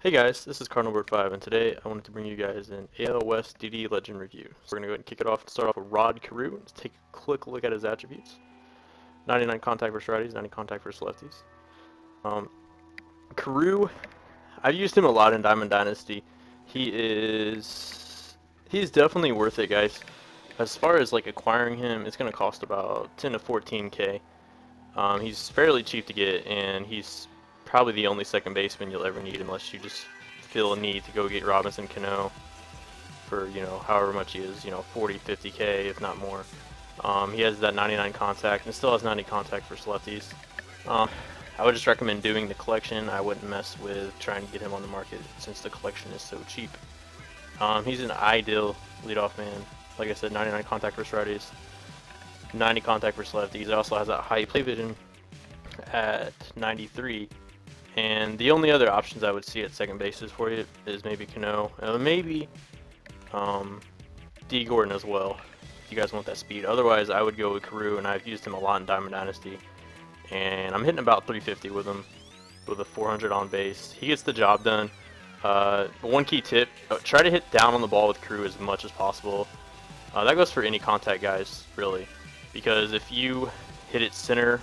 Hey guys, this is Cardinal Bird 5, and today I wanted to bring you guys an AL West DD Legend review. So we're going to go ahead and kick it off and start off with Carew. Let's take a quick look at his attributes. 99 contact versus righties, 90 contact versus lefties. Carew, I've used him a lot in Diamond Dynasty. He's definitely worth it, guys. As far as like acquiring him, it's going to cost about 10 to 14K. He's fairly cheap to get, and he's probably the only second baseman you'll ever need unless you just feel a need to go get Robinson Cano for, however much he is, 40, 50K, if not more. He has that 99 contact and still has 90 contact for lefties. I would just recommend doing the collection. I wouldn't mess with trying to get him on the market since the collection is so cheap. He's an ideal leadoff man. Like I said, 99 contact versus righties, 90 contact versus lefties. He also has that high play vision at 93. And the only other options I would see at second bases for you is maybe Cano, maybe D. Gordon as well, if you guys want that speed. Otherwise, I would go with Carew, and I've used him a lot in Diamond Dynasty. And I'm hitting about 350 with him, with a 400 on base. He gets the job done. One key tip, try to hit down on the ball with Carew as much as possible. That goes for any contact guys, really. Because if you hit it center,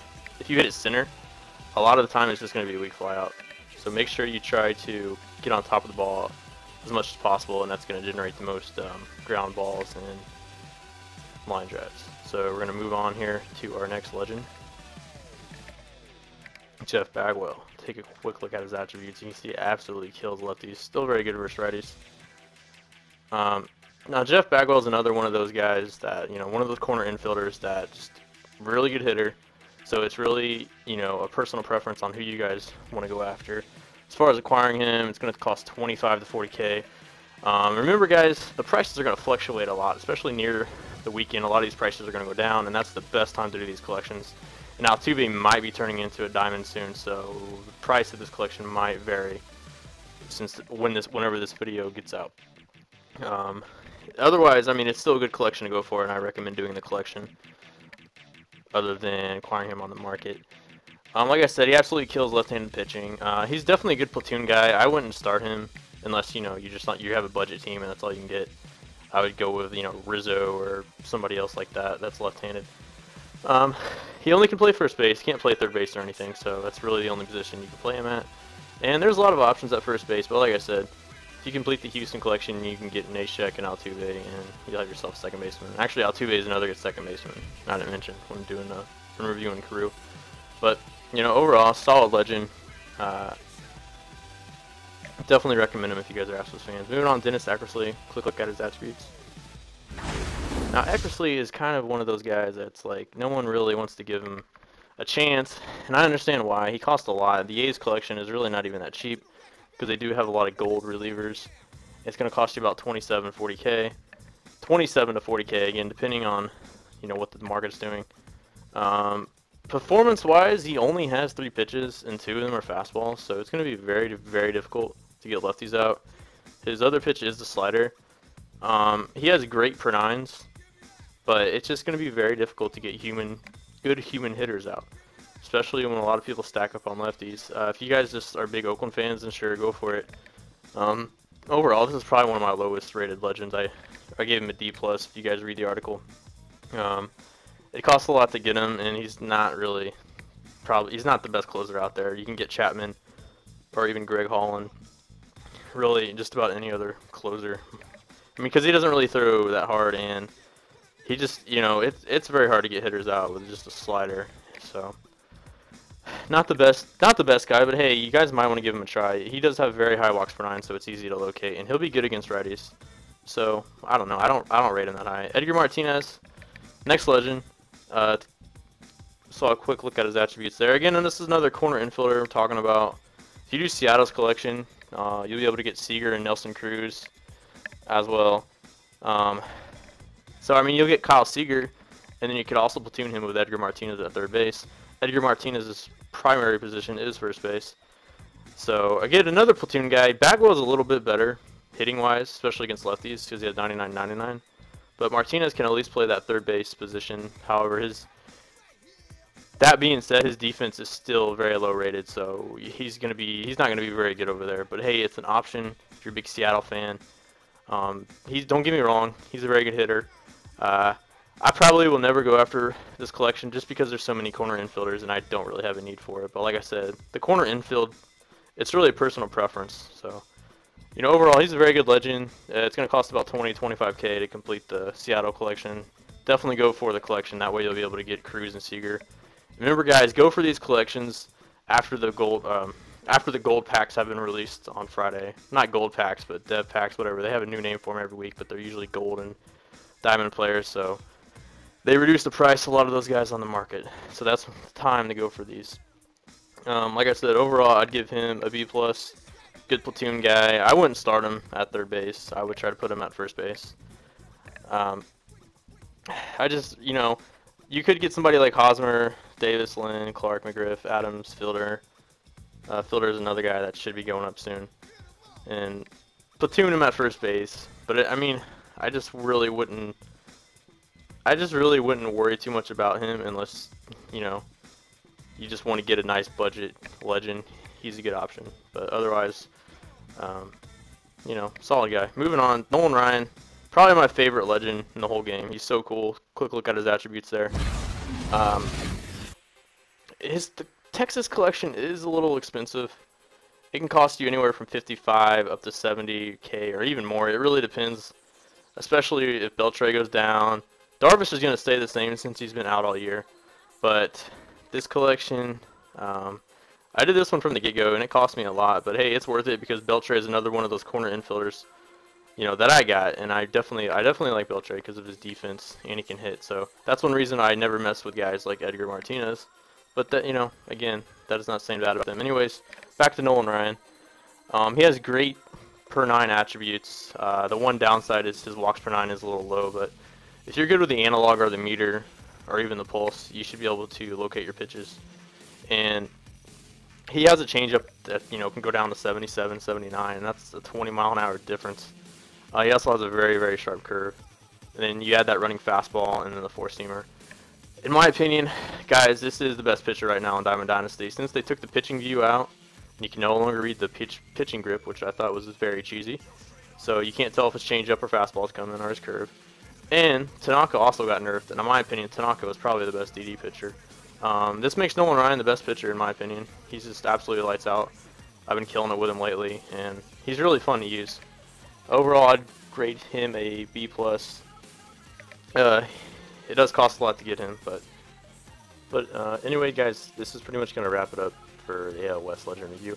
a lot of the time it's just going to be a weak fly out. So make sure you try to get on top of the ball as much as possible, and that's going to generate the most ground balls and line drives. So we're going to move on here to our next legend, Jeff Bagwell. Take a quick look at his attributes. You can see he absolutely kills lefties. Still very good versus righties. Now Jeff Bagwell is another one of those guys that, one of those corner infielders that just really good hitter. So it's really, a personal preference on who you guys want to go after. As far as acquiring him, it's going to cost 25 to 40K. Remember, guys, the prices are going to fluctuate a lot, especially near the weekend. A lot of these prices are going to go down, and that's the best time to do these collections. And Altuve might be turning into a diamond soon, so the price of this collection might vary whenever this video gets out. Otherwise, it's still a good collection to go for, and I recommend doing the collection other than acquiring him on the market. Like I said, he absolutely kills left-handed pitching. He's definitely a good platoon guy. I wouldn't start him unless you have a budget team and that's all you can get. I would go with Rizzo or somebody else like that that's left-handed. He only can play first base. He can't play third base or anything, so that's really the only position you can play him at. And there's a lot of options at first base, but like I said, if you complete the Houston collection, you can get Neshek and Altuve, and you'll have yourself a second baseman. Actually, Altuve is another good second baseman. I didn't mention when reviewing Carew. But overall, solid legend. Definitely recommend him if you guys are Astros fans. Moving on, Eckersley. Quick look at his attributes. Now, Eckersley is kind of one of those guys that's like no one really wants to give him a chance, and I understand why. He costs a lot. The A's collection is really not even that cheap, because they do have a lot of gold relievers. It's going to cost you about 27 to 40K again, depending on what the market's doing. Performance-wise, he only has 3 pitches, and 2 of them are fastballs, so it's going to be very, very difficult to get lefties out. His other pitch is the slider. He has great per-nines, but it's just going to be very difficult to get good human hitters out, especially when a lot of people stack up on lefties. If you guys just are big Oakland fans, then sure, go for it. Overall, this is probably one of my lowest rated legends. I gave him a D+, if you guys read the article. It costs a lot to get him, and he's not the best closer out there. You can get Chapman or even Greg Holland, really just about any other closer. Because he doesn't really throw that hard, and he just, it's very hard to get hitters out with just a slider. So not the best guy, but hey, you guys might want to give him a try. He does have very high walks per 9, so it's easy to locate, and he'll be good against righties. So I don't know. I don't rate him that high. Edgar Martinez, next legend. Saw a quick look at his attributes there. Again, and this is another corner infielder I'm talking about. If you do Seattle's collection, you'll be able to get Seager and Nelson Cruz as well. So you'll get Kyle Seager, and then you could also platoon him with Edgar Martinez at third base. Edgar Martinez's primary position is first base. So again, another platoon guy. Bagwell is a little bit better hitting wise, especially against lefties, because he has 99-99. But Martinez can at least play that third base position. However, his That being said, his defense is still very low rated, so he's not gonna be very good over there. But hey, it's an option if you're a big Seattle fan. Don't get me wrong, he's a very good hitter. I probably will never go after this collection just because there's so many corner infielders and I don't really have a need for it. But like I said, the corner infield, it's really a personal preference. So, overall, he's a very good legend. It's going to cost about 25K to complete the Seattle collection. Definitely go for the collection. That way you'll be able to get Carew and Seager. Remember, guys, go for these collections after the gold packs have been released on Friday. Not gold packs, but dev packs, whatever. They have a new name for them every week, but they're usually gold and diamond players. So they reduce the price of a lot of those guys on the market. So that's the time to go for these. Like I said, overall, I'd give him a B+. Good platoon guy. I wouldn't start him at third base. I would try to put him at first base. I just, you could get somebody like Hosmer, Davis, Lynn, Clark, McGriff, Adams, Fielder. Fielder is another guy that should be going up soon. And platoon him at first base. But, I just really wouldn't worry too much about him unless, you just want to get a nice budget legend. He's a good option. But otherwise, solid guy. Moving on, Nolan Ryan. Probably my favorite legend in the whole game. He's so cool. Quick look at his attributes there. The Texas collection is a little expensive. It can cost you anywhere from 55 up to 70K or even more. It really depends, especially if Beltre goes down. Darvish is going to stay the same since he's been out all year. But this collection, I did this one from the get-go, and it cost me a lot. But hey, it's worth it because Beltre is another one of those corner infielders, that I got. And I definitely like Beltre because of his defense, and he can hit. So that's one reason I never mess with guys like Edgar Martinez. But that, again, that is not saying bad about them. Anyways, back to Nolan Ryan. He has great per 9 attributes. The one downside is his walks per 9 is a little low, but if you're good with the analog or the meter or even the pulse, you should be able to locate your pitches. And he has a changeup that, can go down to 77, 79, and that's a 20-mile-an-hour difference. He also has a very, very sharp curve. And then you add that running fastball and then the four-seamer. In my opinion, guys, this is the best pitcher right now in Diamond Dynasty. Since they took the pitching view out, you can no longer read the pitching grip, which I thought was very cheesy. So you can't tell if his changeup or fastball is coming or his curve. And Tanaka also got nerfed, and in my opinion, Tanaka was probably the best DD pitcher. This makes Nolan Ryan the best pitcher in my opinion. He's just absolutely lights out. I've been killing it with him lately, and he's really fun to use. Overall, I'd grade him a B+. It does cost a lot to get him, but anyway, guys, this is pretty much going to wrap it up for the AL West Legend review.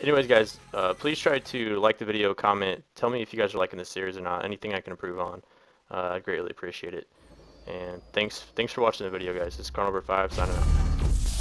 Anyways, guys, please try to like the video, comment, tell me if you guys are liking this series or not, anything I can improve on. I greatly appreciate it. And thanks for watching the video, guys. This is Carnivore 5 signing out.